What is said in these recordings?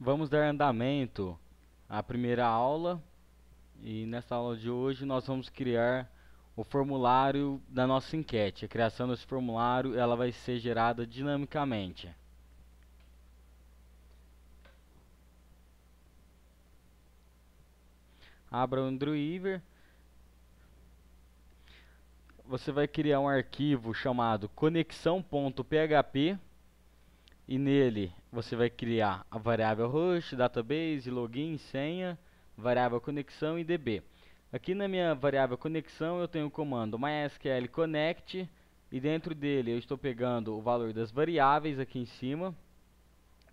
Vamos dar andamento à primeira aula e nessa aula de hoje nós vamos criar o formulário da nossa enquete. A criação desse formulário ela vai ser gerada dinamicamente. Abra o Dreamweaver. Você vai criar um arquivo chamado conexão.php e nele você vai criar a variável host, database, login, senha, variável conexão e db. Aqui na minha variável conexão eu tenho o comando mysql connect e dentro dele eu estou pegando o valor das variáveis aqui em cima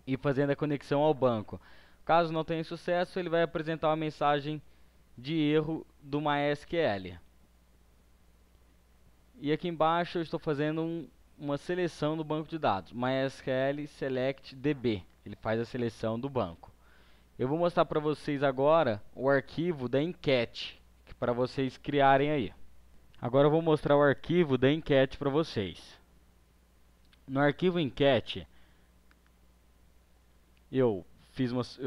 e fazendo a conexão ao banco. Caso não tenha sucesso, ele vai apresentar uma mensagem de erro do MySQL. E aqui embaixo eu estou fazendo uma seleção do banco de dados, MySQL Select DB. Ele faz a seleção do banco. Eu vou mostrar para vocês agora o arquivo da enquete, para vocês criarem aí. Agora eu vou mostrar o arquivo da enquete para vocês. No arquivo enquete, eu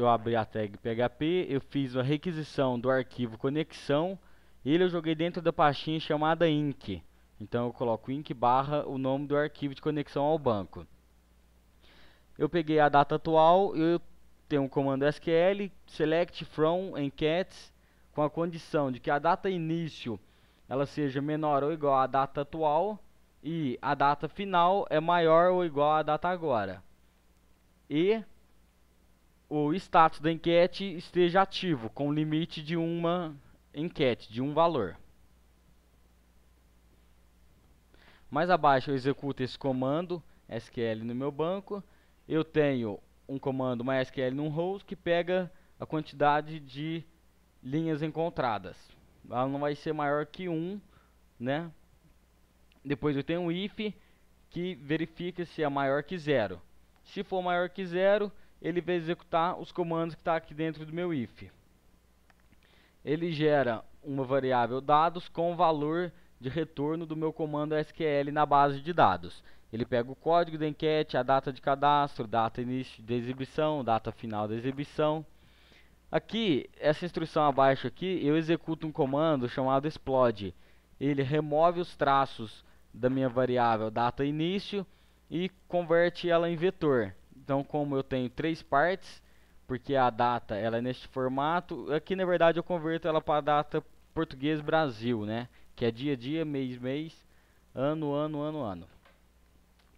abri a tag PHP, eu fiz a requisição do arquivo conexão, e ele eu joguei dentro da pastinha chamada inc. Então eu coloco inc barra o nome do arquivo de conexão ao banco. Eu peguei a data atual, eu tenho um comando SQL select from enquetes com a condição de que a data início ela seja menor ou igual à data atual e a data final é maior ou igual à data agora. E o status da enquete esteja ativo com limite de uma enquete, de um valor. Mais abaixo eu executo esse comando SQL no meu banco. Eu tenho um comando MySQL num host que pega a quantidade de linhas encontradas. Ela não vai ser maior que 1, né? Depois eu tenho um if que verifica se é maior que 0. Se for maior que 0, ele vai executar os comandos que estão aqui dentro do meu if. Ele gera uma variável dados com o valor de retorno do meu comando SQL na base de dados. Ele pega o código da enquete, a data de cadastro, data início de exibição, data final da exibição. Aqui, essa instrução abaixo aqui, eu executo um comando chamado explode. Ele remove os traços da minha variável data início e converte ela em vetor. Então, como eu tenho 3 partes, porque a data ela é neste formato, aqui na verdade eu converto ela para a data português Brasil, né? Que é dia, dia, mês, mês, ano, ano, ano, ano.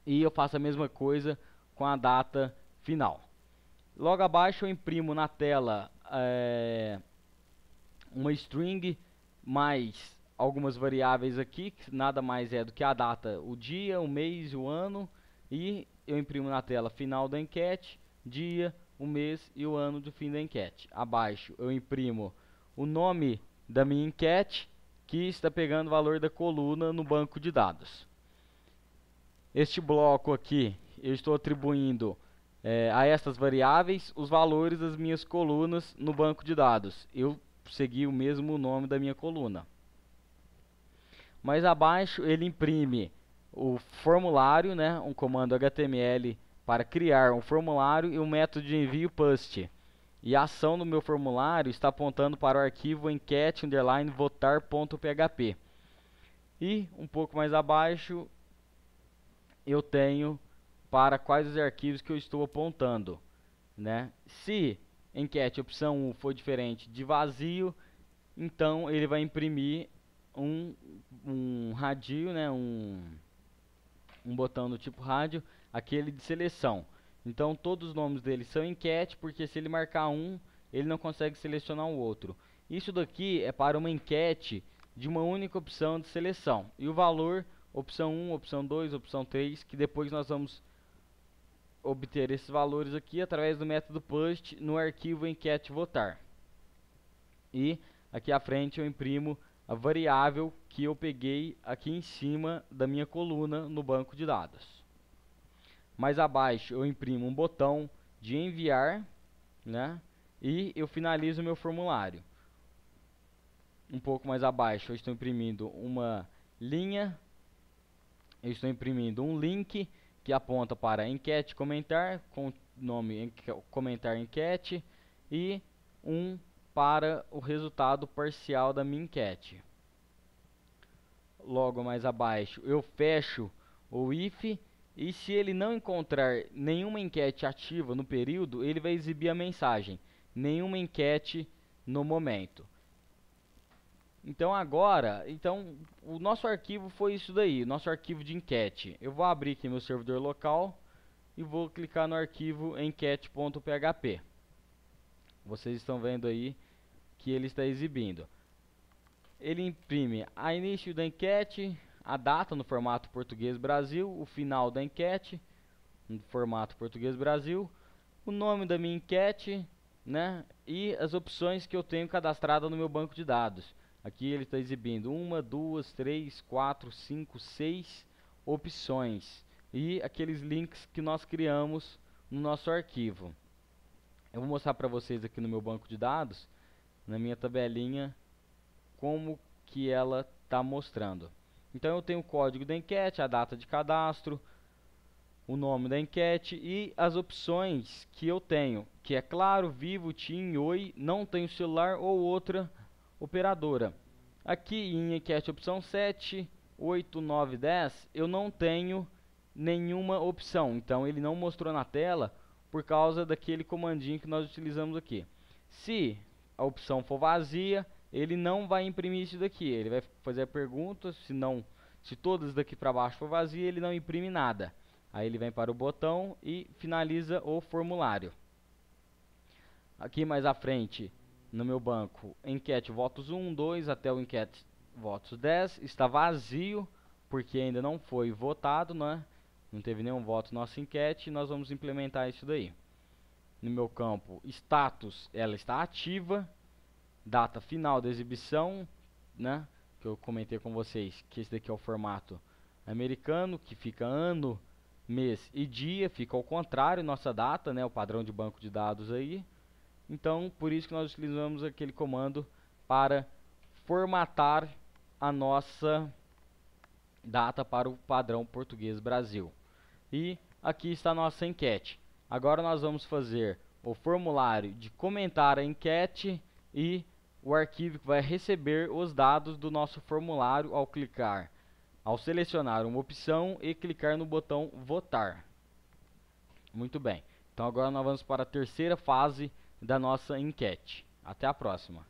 E eu faço a mesma coisa com a data final. Logo abaixo eu imprimo na tela uma string mais algumas variáveis aqui, que nada mais é do que a data, o dia, o mês, o ano, e eu imprimo na tela final da enquete, dia, o mês e o ano do fim da enquete. Abaixo eu imprimo o nome da minha enquete, que está pegando o valor da coluna no banco de dados. Este bloco aqui eu estou atribuindo a estas variáveis os valores das minhas colunas no banco de dados. Eu segui o mesmo nome da minha coluna. Mais abaixo ele imprime o formulário, né, um comando HTML para criar um formulário e um método de envio PUST. E a ação do meu formulário está apontando para o arquivo enquete_votar.php. E um pouco mais abaixo eu tenho para quais os arquivos que eu estou apontando, né? Se enquete opção 1 for diferente de vazio, então ele vai imprimir um radio, né? um botão do tipo rádio, aquele de seleção. Então todos os nomes dele são enquete, porque se ele marcar um, ele não consegue selecionar o outro. Isso daqui é para uma enquete de uma única opção de seleção. E o valor, opção 1, opção 2, opção 3, que depois nós vamos obter esses valores aqui através do método PUST no arquivo enquete votar. E aqui à frente eu imprimo a variável que eu peguei aqui em cima da minha coluna no banco de dados. Mais abaixo eu imprimo um botão de enviar, né? E eu finalizo o meu formulário. Um pouco mais abaixo eu estou imprimindo uma linha, eu estou imprimindo um link que aponta para enquete comentar com nome comentar enquete e um para o resultado parcial da minha enquete. Logo mais abaixo eu fecho o if, e se ele não encontrar nenhuma enquete ativa no período, ele vai exibir a mensagem: nenhuma enquete no momento. Então agora, o nosso arquivo foi isso daí, nosso arquivo de enquete. Eu vou abrir aqui meu servidor local e vou clicar no arquivo enquete.php. Vocês estão vendo aí que ele está exibindo. Ele imprime a início da enquete, a data no formato português Brasil, o final da enquete no formato português Brasil, o nome da minha enquete, né, e as opções que eu tenho cadastrada no meu banco de dados. Aqui ele está exibindo 1, 2, 3, 4, 5, 6 opções e aqueles links que nós criamos no nosso arquivo. Eu vou mostrar para vocês aqui no meu banco de dados, na minha tabelinha, como que ela está mostrando. Então eu tenho o código da enquete, a data de cadastro, o nome da enquete e as opções que eu tenho, que é Claro, Vivo, TIM, Oi, não tenho celular ou outra operadora. Aqui em enquete opção 7, 8, 9, 10, eu não tenho nenhuma opção, então ele não mostrou na tela por causa daquele comandinho que nós utilizamos aqui. Se a opção for vazia, ele não vai imprimir isso daqui, ele vai fazer a pergunta, se todas daqui para baixo for vazia, ele não imprime nada. Aí ele vem para o botão e finaliza o formulário. Aqui mais à frente, no meu banco, enquete votos 1, 2 até o enquete votos 10, está vazio, porque ainda não foi votado, né? Não teve nenhum voto na nossa enquete, e nós vamos implementar isso daí. No meu campo status, ela está ativa, data final da exibição, né? Que eu comentei com vocês, que esse daqui é o formato americano, que fica ano, mês e dia, fica ao contrário nossa data, né? O padrão de banco de dados aí. Então, por isso que nós utilizamos aquele comando para formatar a nossa data para o padrão português Brasil. E aqui está a nossa enquete. Agora nós vamos fazer o formulário de comentar a enquete e o arquivo que vai receber os dados do nosso formulário ao selecionar uma opção e clicar no botão votar. Muito bem. Então agora nós vamos para a terceira fase da nossa enquete. Até a próxima.